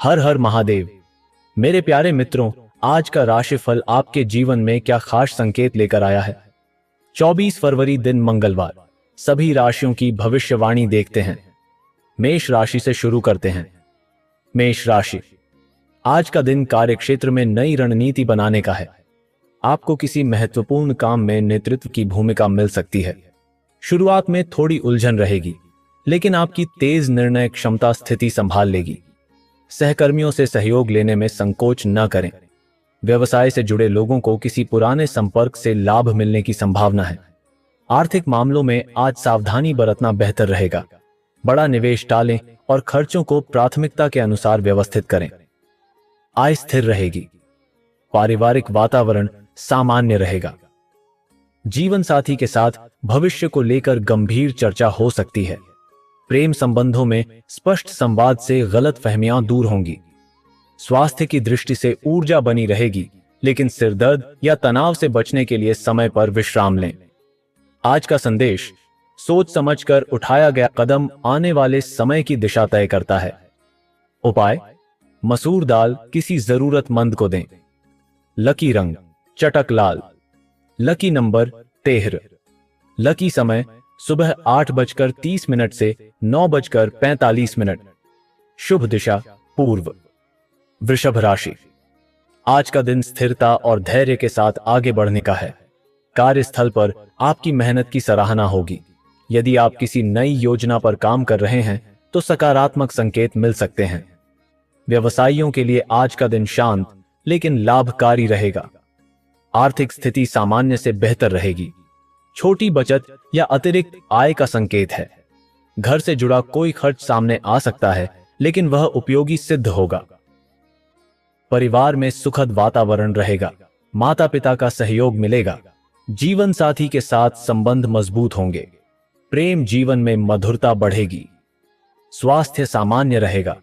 हर हर महादेव। मेरे प्यारे मित्रों, आज का राशिफल आपके जीवन में क्या खास संकेत लेकर आया है। 24 फरवरी दिन मंगलवार। सभी राशियों की भविष्यवाणी देखते हैं। मेष राशि से शुरू करते हैं। मेष राशि, आज का दिन कार्यक्षेत्र में नई रणनीति बनाने का है। आपको किसी महत्वपूर्ण काम में नेतृत्व की भूमिका मिल सकती है। शुरुआत में थोड़ी उलझन रहेगी, लेकिन आपकी तेज निर्णय क्षमता स्थिति संभाल लेगी। सहकर्मियों से सहयोग लेने में संकोच न करें। व्यवसाय से जुड़े लोगों को किसी पुराने संपर्क से लाभ मिलने की संभावना है। आर्थिक मामलों में आज सावधानी बरतना बेहतर रहेगा। बड़ा निवेश टालें और खर्चों को प्राथमिकता के अनुसार व्यवस्थित करें। आय स्थिर रहेगी। पारिवारिक वातावरण सामान्य रहेगा। जीवन साथी के साथ भविष्य को लेकर गंभीर चर्चा हो सकती है। प्रेम संबंधों में स्पष्ट संवाद से गलतफहमियां दूर होंगी। स्वास्थ्य की दृष्टि से ऊर्जा बनी रहेगी, लेकिन सिरदर्द या तनाव से बचने के लिए समय पर विश्राम लें। आज का संदेश, सोच समझकर उठाया गया कदम आने वाले समय की दिशा तय करता है। उपाय, मसूर दाल किसी जरूरतमंद को दें। लकी रंग चटक लाल। Lucky number 13। लकी समय सुबह 8:30 से 9:45। शुभ दिशा पूर्व। वृषभ राशि, आज का दिन स्थिरता और धैर्य के साथ आगे बढ़ने का है। कार्यस्थल पर आपकी मेहनत की सराहना होगी। यदि आप किसी नई योजना पर काम कर रहे हैं तो सकारात्मक संकेत मिल सकते हैं। व्यवसायियों के लिए आज का दिन शांत लेकिन लाभकारी रहेगा। आर्थिक स्थिति सामान्य से बेहतर रहेगी। छोटी बचत या अतिरिक्त आय का संकेत है। घर से जुड़ा कोई खर्च सामने आ सकता है, लेकिन वह उपयोगी सिद्ध होगा। परिवार में सुखद वातावरण रहेगा। माता पिता का सहयोग मिलेगा। जीवन साथी के साथ संबंध मजबूत होंगे। प्रेम जीवन में मधुरता बढ़ेगी। स्वास्थ्य सामान्य रहेगा,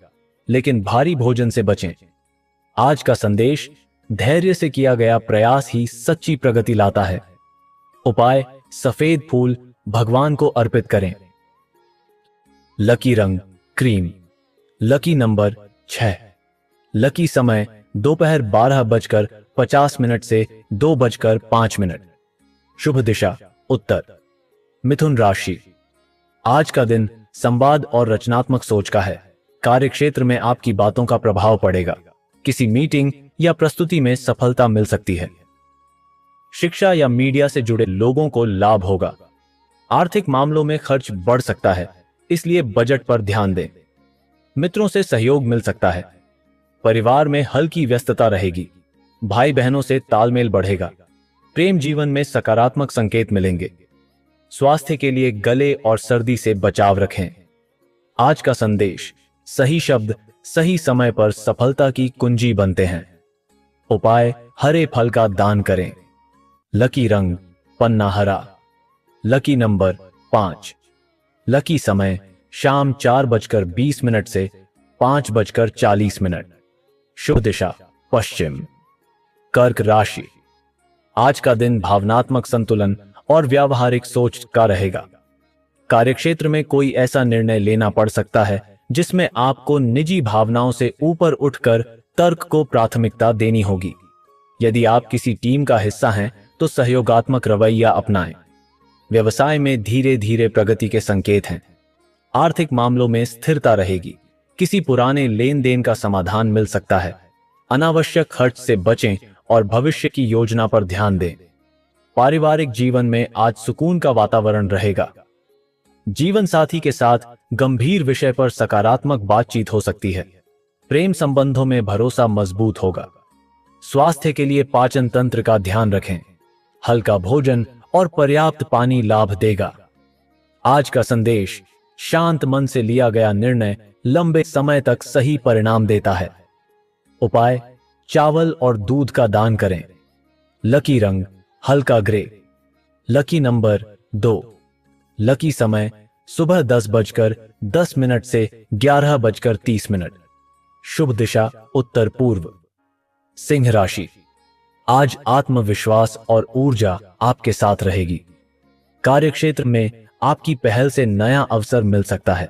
लेकिन भारी भोजन से बचें। आज का संदेश, धैर्य से किया गया प्रयास ही सच्ची प्रगति लाता है। उपाय, सफेद फूल भगवान को अर्पित करें। लकी रंग क्रीम। Lucky number 6। लकी समय दोपहर 12:50 से 2:05। शुभ दिशा उत्तर। मिथुन राशि, आज का दिन संवाद और रचनात्मक सोच का है। कार्यक्षेत्र में आपकी बातों का प्रभाव पड़ेगा। किसी मीटिंग या प्रस्तुति में सफलता मिल सकती है। शिक्षा या मीडिया से जुड़े लोगों को लाभ होगा। आर्थिक मामलों में खर्च बढ़ सकता है, इसलिए बजट पर ध्यान दें। मित्रों से सहयोग मिल सकता है। परिवार में हल्की व्यस्तता रहेगी। भाई बहनों से तालमेल बढ़ेगा। प्रेम जीवन में सकारात्मक संकेत मिलेंगे। स्वास्थ्य के लिए गले और सर्दी से बचाव रखें। आज का संदेश, सही शब्द सही समय पर सफलता की कुंजी बनते हैं। उपाय, हरे फल का दान करें। लकी रंग पन्ना हरा। Lucky number 5। लकी समय शाम 4:20 से 5:40। शुभ दिशा पश्चिम। कर्क राशि, आज का दिन भावनात्मक संतुलन और व्यावहारिक सोच का रहेगा। कार्यक्षेत्र में कोई ऐसा निर्णय लेना पड़ सकता है जिसमें आपको निजी भावनाओं से ऊपर उठकर तर्क को प्राथमिकता देनी होगी। यदि आप किसी टीम का हिस्सा हैं तो सहयोगात्मक रवैया अपनाएं। व्यवसाय में धीरे धीरे प्रगति के संकेत हैं। आर्थिक मामलों में स्थिरता रहेगी। किसी पुराने लेन देन का समाधान मिल सकता है। अनावश्यक खर्च से बचें और भविष्य की योजना पर ध्यान दें। पारिवारिक जीवन में आज सुकून का वातावरण रहेगा। जीवन साथी के साथ गंभीर विषय पर सकारात्मक बातचीत हो सकती है। प्रेम संबंधों में भरोसा मजबूत होगा। स्वास्थ्य के लिए पाचन तंत्र का ध्यान रखें। हल्का भोजन और पर्याप्त पानी लाभ देगा। आज का संदेश, शांत मन से लिया गया निर्णय लंबे समय तक सही परिणाम देता है। उपाय, चावल और दूध का दान करें। लकी रंग हल्का ग्रे। Lucky number 2। लकी समय सुबह 10:10 से 11:30। शुभ दिशा उत्तर पूर्व। सिंह राशि, आज आत्मविश्वास और ऊर्जा आपके साथ रहेगी। कार्यक्षेत्र में आपकी पहल से नया अवसर मिल सकता है।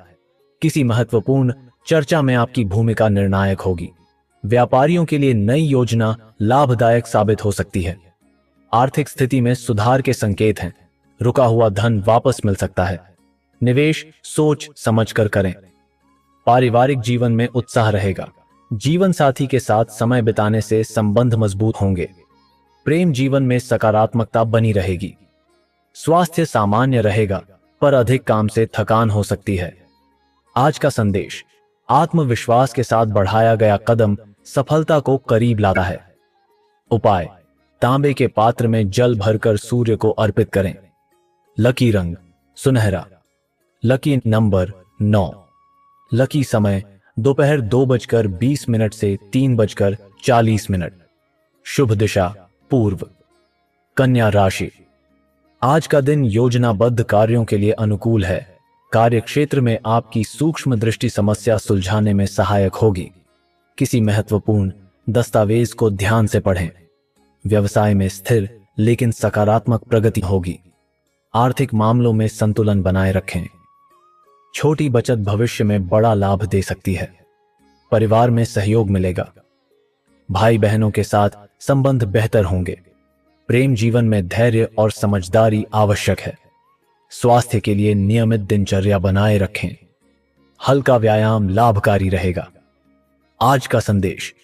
किसी महत्वपूर्ण चर्चा में आपकी भूमिका निर्णायक होगी। व्यापारियों के लिए नई योजना लाभदायक साबित हो सकती है। आर्थिक स्थिति में सुधार के संकेत हैं। रुका हुआ धन वापस मिल सकता है। निवेश सोच समझकर करें। पारिवारिक जीवन में उत्साह रहेगा। जीवन साथी के साथ समय बिताने से संबंध मजबूत होंगे। प्रेम जीवन में सकारात्मकता बनी रहेगी। स्वास्थ्य सामान्य रहेगा, पर अधिक काम से थकान हो सकती है। आज का संदेश, आत्मविश्वास के साथ बढ़ाया गया कदम सफलता को करीब लाता है। उपाय, तांबे के पात्र में जल भरकर सूर्य को अर्पित करें। लकी रंग सुनहरा। Lucky number 9। लकी समय दोपहर 2:20 से 3:40। शुभ दिशा पूर्व। कन्या राशि, आज का दिन योजनाबद्ध कार्यों के लिए अनुकूल है। कार्य क्षेत्र में आपकी सूक्ष्म दृष्टि समस्या सुलझाने में सहायक होगी। किसी महत्वपूर्ण दस्तावेज को ध्यान से पढ़ें। व्यवसाय में स्थिर लेकिन सकारात्मक प्रगति होगी। आर्थिक मामलों में संतुलन बनाए रखें। छोटी बचत भविष्य में बड़ा लाभ दे सकती है। परिवार में सहयोग मिलेगा। भाई बहनों के साथ संबंध बेहतर होंगे। प्रेम जीवन में धैर्य और समझदारी आवश्यक है। स्वास्थ्य के लिए नियमित दिनचर्या बनाए रखें। हल्का व्यायाम लाभकारी रहेगा। आज का संदेश,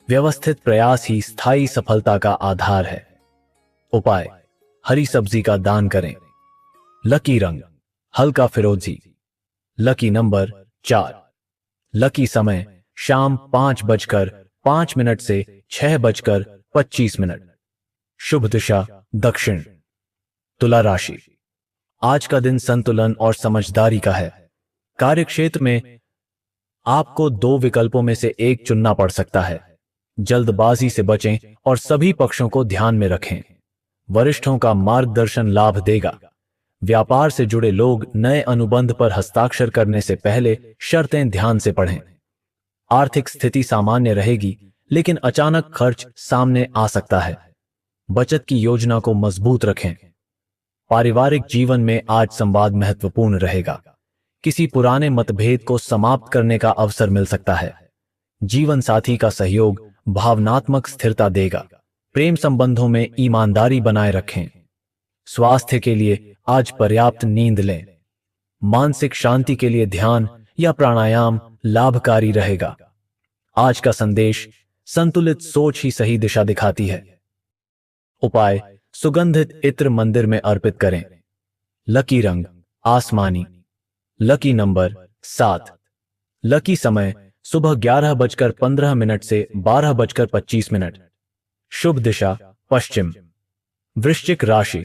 व्यवस्थित प्रयास ही स्थायी सफलता का आधार है। उपाय, हरी सब्जी का दान करें। लकी रंग हल्का फिरोजी। Lucky number 4। लकी समय शाम 5:05 से 6:25। शुभ दिशा दक्षिण। तुला राशि, आज का दिन संतुलन और समझदारी का है। कार्यक्षेत्र में आपको 2 विकल्पों में से एक चुनना पड़ सकता है। जल्दबाजी से बचें और सभी पक्षों को ध्यान में रखें। वरिष्ठों का मार्गदर्शन लाभ देगा। व्यापार से जुड़े लोग नए अनुबंध पर हस्ताक्षर करने से पहले शर्तें ध्यान से पढ़ें। आर्थिक स्थिति सामान्य रहेगी, लेकिन अचानक खर्च सामने आ सकता है। बचत की योजना को मजबूत रखें। पारिवारिक जीवन में आज संवाद महत्वपूर्ण रहेगा। किसी पुराने मतभेद को समाप्त करने का अवसर मिल सकता है। जीवन साथी का सहयोग भावनात्मक स्थिरता देगा। प्रेम संबंधों में ईमानदारी बनाए रखें। स्वास्थ्य के लिए आज पर्याप्त नींद लें। मानसिक शांति के लिए ध्यान या प्राणायाम लाभकारी रहेगा। आज का संदेश, संतुलित सोच ही सही दिशा दिखाती है। उपाय, सुगंधित इत्र मंदिर में अर्पित करें। लकी रंग आसमानी। Lucky number 7। लकी समय सुबह 11:15 से 12:25। शुभ दिशा पश्चिम। वृश्चिक राशि,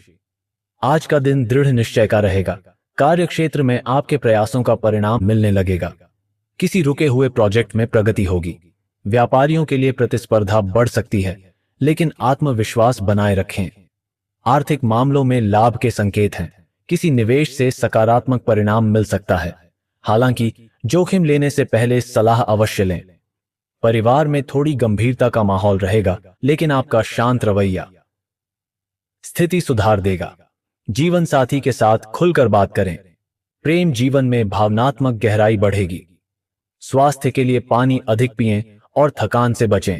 आज का दिन दृढ़ निश्चय का रहेगा। कार्यक्षेत्र में आपके प्रयासों का परिणाम मिलने लगेगा। किसी रुके हुए प्रोजेक्ट में प्रगति होगी। व्यापारियों के लिए प्रतिस्पर्धा बढ़ सकती है, लेकिन आत्मविश्वास बनाए रखें। आर्थिक मामलों में लाभ के संकेत हैं। किसी निवेश से सकारात्मक परिणाम मिल सकता है। हालांकि जोखिम लेने से पहले सलाह अवश्य लें। परिवार में थोड़ी गंभीरता का माहौल रहेगा, लेकिन आपका शांत रवैया स्थिति सुधार देगा। जीवन साथी के साथ खुलकर बात करें। प्रेम जीवन में भावनात्मक गहराई बढ़ेगी। स्वास्थ्य के लिए पानी अधिक पिएं और थकान से बचें।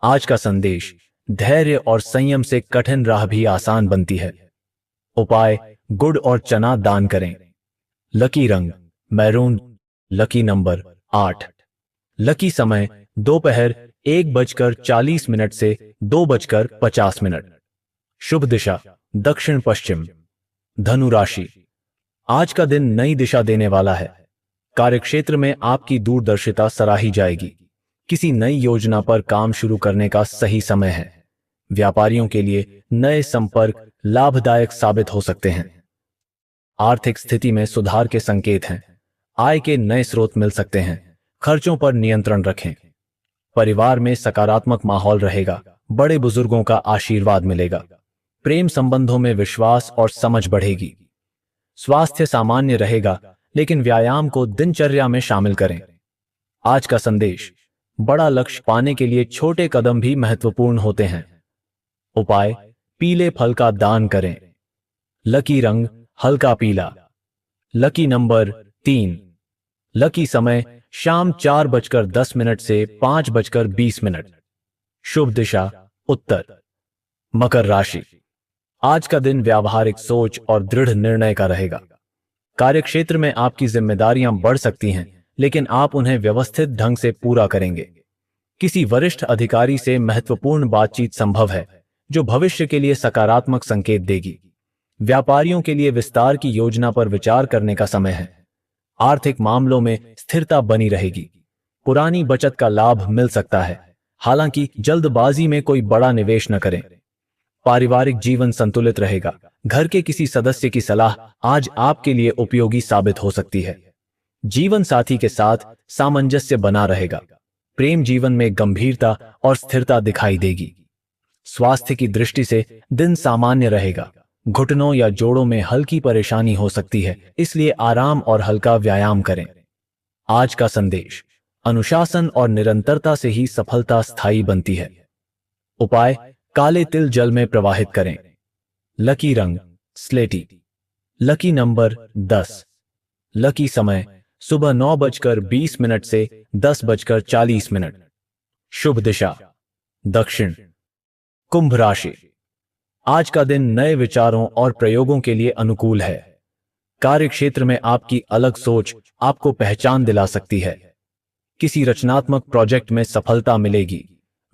आज का संदेश, धैर्य और संयम से कठिन राह भी आसान बनती है। उपाय, गुड़ और चना दान करें। लकी रंग मैरून। Lucky number 8। लकी समय दोपहर 1:40 से 2:50। शुभ दिशा दक्षिण पश्चिम। धनु राशि, आज का दिन नई दिशा देने वाला है। कार्यक्षेत्र में आपकी दूरदर्शिता सराही जाएगी। किसी नई योजना पर काम शुरू करने का सही समय है। व्यापारियों के लिए नए संपर्क लाभदायक साबित हो सकते हैं। आर्थिक स्थिति में सुधार के संकेत हैं। आय के नए स्रोत मिल सकते हैं। खर्चों पर नियंत्रण रखें। परिवार में सकारात्मक माहौल रहेगा। बड़े बुजुर्गों का आशीर्वाद मिलेगा। प्रेम संबंधों में विश्वास और समझ बढ़ेगी। स्वास्थ्य सामान्य रहेगा, लेकिन व्यायाम को दिनचर्या में शामिल करें। आज का संदेश, बड़ा लक्ष्य पाने के लिए छोटे कदम भी महत्वपूर्ण होते हैं। उपाय, पीले फल का दान करें। लकी रंग हल्का पीला। Lucky number 3। लकी समय शाम 4:10 से 5:20। शुभ दिशा उत्तर। मकर राशि, आज का दिन व्यावहारिक सोच और दृढ़ निर्णय का रहेगा। कार्यक्षेत्र में आपकी जिम्मेदारियां बढ़ सकती हैं, लेकिन आप उन्हें व्यवस्थित ढंग से पूरा करेंगे। किसी वरिष्ठ अधिकारी से महत्वपूर्ण बातचीत संभव है, जो भविष्य के लिए सकारात्मक संकेत देगी। व्यापारियों के लिए विस्तार की योजना पर विचार करने का समय है। आर्थिक मामलों में स्थिरता बनी रहेगी। पुरानी बचत का लाभ मिल सकता है, हालांकि जल्दबाजी में कोई बड़ा निवेश न करें। पारिवारिक जीवन संतुलित रहेगा। घर के किसी सदस्य की सलाह आज आपके लिए उपयोगी साबित हो सकती है। जीवन साथी के साथ सामंजस्य बना रहेगा। प्रेम जीवन में गंभीरता और स्थिरता दिखाई देगी। स्वास्थ्य की दृष्टि से दिन सामान्य रहेगा। घुटनों या जोड़ों में हल्की परेशानी हो सकती है, इसलिए आराम और हल्का व्यायाम करें। आज का संदेश, अनुशासन और निरंतरता से ही सफलता स्थायी बनती है। उपाय, काले तिल जल में प्रवाहित करें। लकी रंग स्लेटी। Lucky number 10। लकी समय सुबह 9:20 से 10:40। शुभ दिशा दक्षिण। कुंभ राशि, आज का दिन नए विचारों और प्रयोगों के लिए अनुकूल है। कार्यक्षेत्र में आपकी अलग सोच आपको पहचान दिला सकती है। किसी रचनात्मक प्रोजेक्ट में सफलता मिलेगी।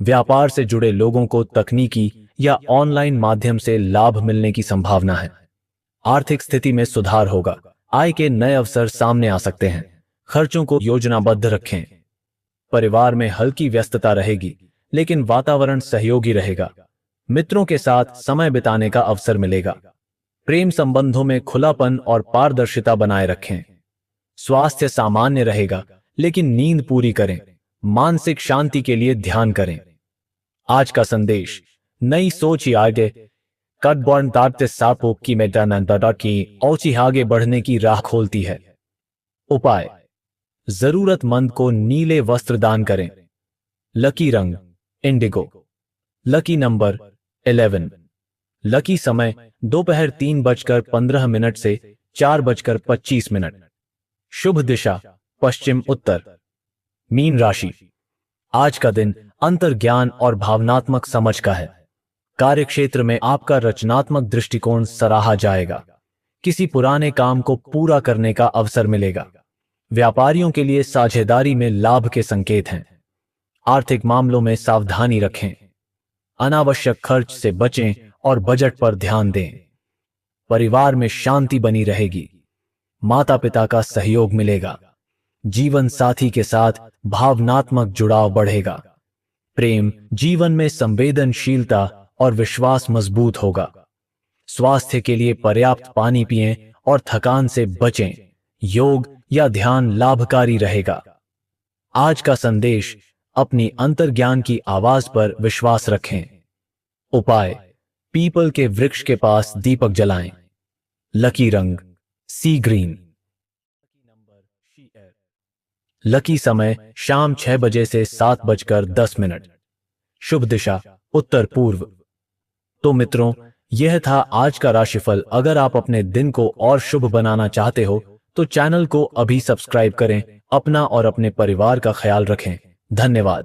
व्यापार से जुड़े लोगों को तकनीकी या ऑनलाइन माध्यम से लाभ मिलने की संभावना है। आर्थिक स्थिति में सुधार होगा। आय के नए अवसर सामने आ सकते हैं। खर्चों को योजनाबद्ध रखें। परिवार में हल्की व्यस्तता रहेगी, लेकिन वातावरण सहयोगी रहेगा। मित्रों के साथ समय बिताने का अवसर मिलेगा। प्रेम संबंधों में खुलापन और पारदर्शिता बनाए रखें। स्वास्थ्य सामान्य रहेगा, लेकिन नींद पूरी करें। मानसिक शांति के लिए ध्यान करें। आज का संदेश, नई सोच आगे कटबॉर्न तारते सापों की मेटानंदा की औची आगे बढ़ने की राह खोलती है। उपाय, जरूरतमंद को नीले वस्त्र दान करें। लकी रंग इंडिगो। Lucky number 11। लकी समय दोपहर 3:15 से 4:25। शुभ दिशा पश्चिम उत्तर। मीन राशि, आज का दिन अंतर्ज्ञान और भावनात्मक समझ का है। कार्यक्षेत्र में आपका रचनात्मक दृष्टिकोण सराहा जाएगा। किसी पुराने काम को पूरा करने का अवसर मिलेगा। व्यापारियों के लिए साझेदारी में लाभ के संकेत हैं। आर्थिक मामलों में सावधानी रखें। अनावश्यक खर्च से बचें और बजट पर ध्यान दें। परिवार में शांति बनी रहेगी। माता पिता का सहयोग मिलेगा। जीवन साथी के साथ भावनात्मक जुड़ाव बढ़ेगा। प्रेम जीवन में संवेदनशीलता और विश्वास मजबूत होगा। स्वास्थ्य के लिए पर्याप्त पानी पिएं और थकान से बचें। योग या ध्यान लाभकारी रहेगा। आज का संदेश, अपनी अंतर्ज्ञान की आवाज पर विश्वास रखें। उपाय, पीपल के वृक्ष के पास दीपक जलाएं। लकी रंग सी ग्रीन। लकी समय शाम 6 बजे से 7:10। शुभ दिशा उत्तर पूर्व। तो मित्रों, यह था आज का राशिफल। अगर आप अपने दिन को और शुभ बनाना चाहते हो तो चैनल को अभी सब्सक्राइब करें। अपना और अपने परिवार का ख्याल रखें। धन्यवाद।